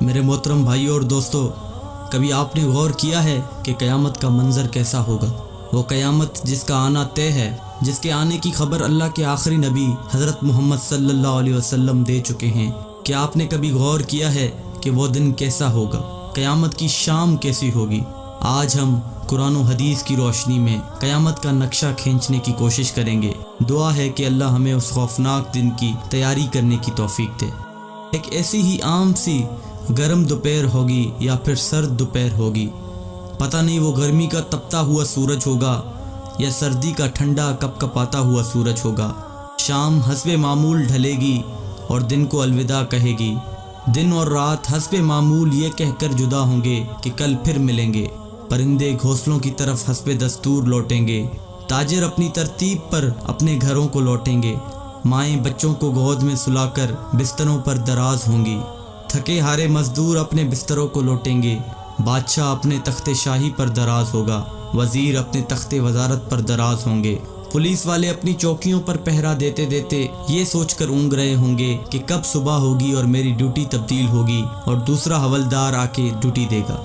میرے محترم بھائیوں اور دوستوں، کبھی آپ نے غور کیا ہے کہ قیامت کا منظر کیسا ہوگا؟ وہ قیامت جس کا آنا طے ہے، جس کے آنے کی خبر اللہ کے آخری نبی حضرت محمد صلی اللہ علیہ وسلم دے چکے ہیں۔ کیا آپ نے کبھی غور کیا ہے کہ وہ دن کیسا ہوگا؟ قیامت کی شام کیسی ہوگی؟ آج ہم قرآن و حدیث کی روشنی میں قیامت کا نقشہ کھینچنے کی کوشش کریں گے۔ دعا ہے کہ اللہ ہمیں اس خوفناک دن کی تیاری کرنے کی توفیق دے۔ ایک ایسی ہی عام سی گرم دوپہر ہوگی یا پھر سرد دوپہر ہوگی، پتہ نہیں وہ گرمی کا تپتا ہوا سورج ہوگا یا سردی کا ٹھنڈا کپ کپاتا ہوا سورج ہوگا۔ شام حسب معمول ڈھلے گی اور دن کو الوداع کہے گی۔ دن اور رات حسب معمول یہ کہہ کر جدا ہوں گے کہ کل پھر ملیں گے۔ پرندے گھونسلوں کی طرف حسب دستور لوٹیں گے۔ تاجر اپنی ترتیب پر اپنے گھروں کو لوٹیں گے۔ مائیں بچوں کو گود میں سلا کر بستروں پر دراز ہوں گی۔ تھکے ہارے مزدور اپنے بستروں کو لوٹیں گے۔ بادشاہ اپنے تخت شاہی پر دراز ہوگا۔ وزیر اپنے تخت وزارت پر دراز ہوں گے۔ پولیس والے اپنی چوکیوں پر پہرا دیتے دیتے یہ سوچ کر اونگ رہے ہوں گے کہ کب صبح ہوگی اور میری ڈیوٹی تبدیل ہوگی اور دوسرا حوالدار آ کے ڈیوٹی دے گا۔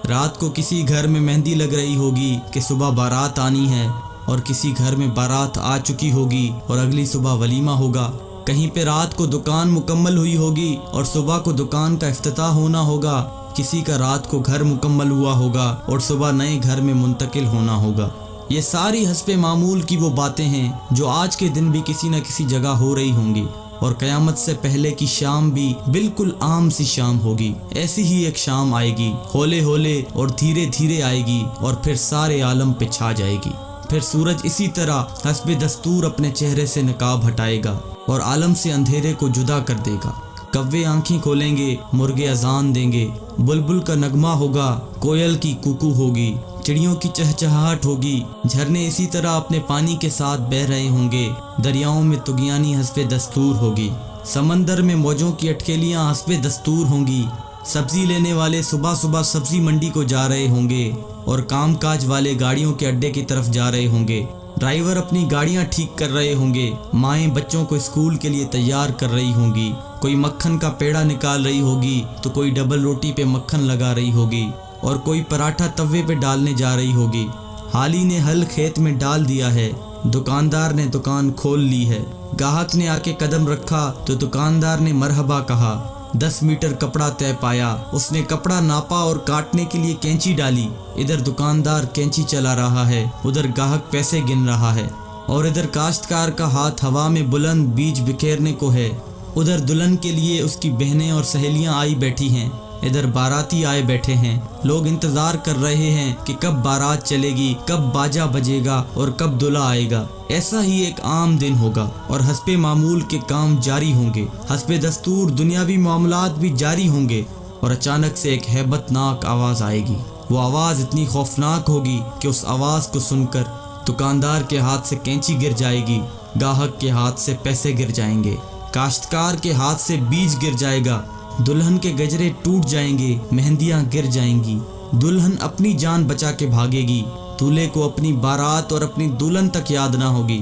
رات کو کسی گھر میں مہندی لگ رہی ہوگی کہ صبح بارات آنی ہے، اور کسی گھر میں بارات آ چکی ہوگی اور اگلی صبح ولیمہ ہوگا۔ کہیں پہ رات کو دکان مکمل ہوئی ہوگی اور صبح کو دکان کا افتتاح ہونا ہوگا۔ کسی کا رات کو گھر مکمل ہوا ہوگا اور صبح نئے گھر میں منتقل ہونا ہوگا۔ یہ ساری حسب معمول کی وہ باتیں ہیں جو آج کے دن بھی کسی نہ کسی جگہ ہو رہی ہوں گی، اور قیامت سے پہلے کی شام بھی بالکل عام سی شام ہوگی۔ ایسی ہی ایک شام آئے گی، ہولے ہولے اور دھیرے دھیرے آئے گی اور پھر سارے عالم پہ چھا جائے گی۔ پھر سورج اسی طرح حسب دستور اپنے چہرے سے نقاب ہٹائے گا اور عالم سے اندھیرے کو جدا کر دے گا۔ کوے آنکھیں کھولیں گے، مرغے اذان دیں گے، بلبل کا نغمہ ہوگا، کوئل کی کوکو ہوگی، چڑیوں کی چہچہاہٹ ہوگی، جھرنے اسی طرح اپنے پانی کے ساتھ بہہ رہے ہوں گے، دریاؤں میں طغیانی حسب دستور ہوگی، سمندر میں موجوں کی اٹکیلیاں حسب دستور ہوں گی، سبزی لینے والے صبح صبح سبزی منڈی کو جا رہے ہوں گے اور کام کاج والے گاڑیوں کے اڈے کی طرف جا رہے ہوں گے، ڈرائیور اپنی گاڑیاں ٹھیک کر رہے ہوں گے، مائیں بچوں کو اسکول کے لیے تیار کر رہی ہوں گی، کوئی مکھن کا پیڑا نکال رہی ہوگی تو کوئی ڈبل روٹی پہ مکھن لگا رہی ہوگی اور کوئی پراٹھا توے پہ ڈالنے جا رہی ہوگی۔ حالی نے ہل کھیت میں ڈال دیا ہے، دکاندار نے دکان کھول لی ہے، گاہک نے آ کے قدم رکھا تو دکاندار نے مرحبا کہا۔ 10 میٹر کپڑا طے پایا، اس نے کپڑا ناپا اور کاٹنے کے لیے کینچی ڈالی۔ ادھر دکاندار کینچی چلا رہا ہے، ادھر گاہک پیسے گن رہا ہے، اور ادھر کاشتکار کا ہاتھ ہوا میں بلند بیج بکھیرنے کو ہے۔ ادھر دلہن کے لیے اس کی بہنیں اور سہیلیاں آئی بیٹھی ہیں، ادھر باراتی آئے بیٹھے ہیں۔ لوگ انتظار کر رہے ہیں کہ کب بارات چلے گی، کب باجا بجے گا اور کب دلہا آئے گا۔ ایسا ہی ایک عام دن ہوگا اور حسب معمول کے کام جاری ہوں گے، حسب دستور دنیاوی معاملات بھی جاری ہوں گے، اور اچانک سے ایک ہیبت ناک آواز آئے گی۔ وہ آواز اتنی خوفناک ہوگی کہ اس آواز کو سن کر دکاندار کے ہاتھ سے کینچی گر جائے گی، گاہک کے ہاتھ سے پیسے گر جائیں گے، کاشتکار کے ہاتھ سے بیج گر جائے گا، دلہن کے گجرے ٹوٹ جائیں گے، مہندیاں گر جائیں گی، دلہن اپنی جان بچا کے بھاگے گی، دولہے کو اپنی بارات اور اپنی دلہن تک یاد نہ ہوگی،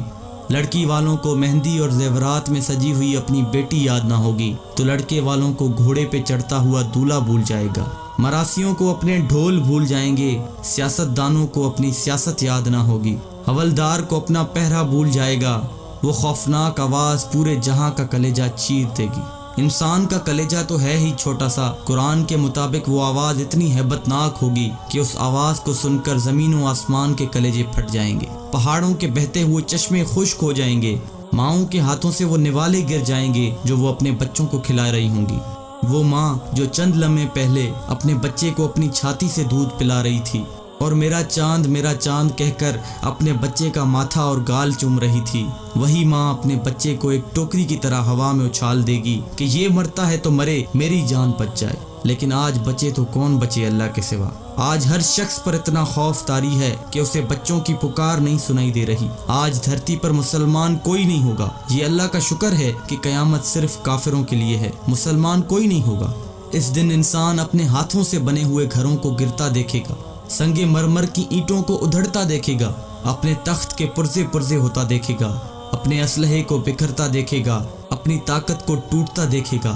لڑکی والوں کو مہندی اور زیورات میں سجی ہوئی اپنی بیٹی یاد نہ ہوگی تو لڑکے والوں کو گھوڑے پہ چڑھتا ہوا دولہا بھول جائے گا، مراسیوں کو اپنے ڈھول بھول جائیں گے، سیاست دانوں کو اپنی سیاست یاد نہ ہوگی، حوالدار کو اپنا پہرا بھول جائے گا۔ وہ خوفناک آواز پورے جہاں کا کلیجہ چیر دے گی۔ انسان کا کلیجہ تو ہے ہی چھوٹا سا، قرآن کے مطابق وہ آواز اتنی ہیبت ناک ہوگی کہ اس آواز کو سن کر زمین و آسمان کے کلیجے پھٹ جائیں گے، پہاڑوں کے بہتے ہوئے چشمے خشک ہو جائیں گے، ماؤں کے ہاتھوں سے وہ نوالے گر جائیں گے جو وہ اپنے بچوں کو کھلا رہی ہوں گی۔ وہ ماں جو چند لمحے پہلے اپنے بچے کو اپنی چھاتی سے دودھ پلا رہی تھی اور میرا چاند کہہ کر اپنے بچے کا ماتھا اور گال چوم رہی تھی، وہی ماں اپنے بچے کو ایک ٹوکری کی طرح ہوا میں اچھال دے گی کہ یہ مرتا ہے تو مرے، میری جان بچ جائے۔ لیکن آج بچے تو کون بچے اللہ کے سوا؟ آج ہر شخص پر اتنا خوف طاری ہے کہ اسے بچوں کی پکار نہیں سنائی دے رہی۔ آج دھرتی پر مسلمان کوئی نہیں ہوگا۔ یہ اللہ کا شکر ہے کہ قیامت صرف کافروں کے لیے ہے، مسلمان کوئی نہیں ہوگا۔ اس دن انسان اپنے ہاتھوں سے بنے ہوئے گھروں کو گرتا دیکھے گا، سنگ مرمر کی اینٹوں کو ادھڑتا دیکھے گا، اپنے تخت کے پرزے پرزے ہوتا دیکھے گا، اپنے اسلحے کو بکھرتا دیکھے گا، اپنی طاقت کو ٹوٹتا دیکھے گا،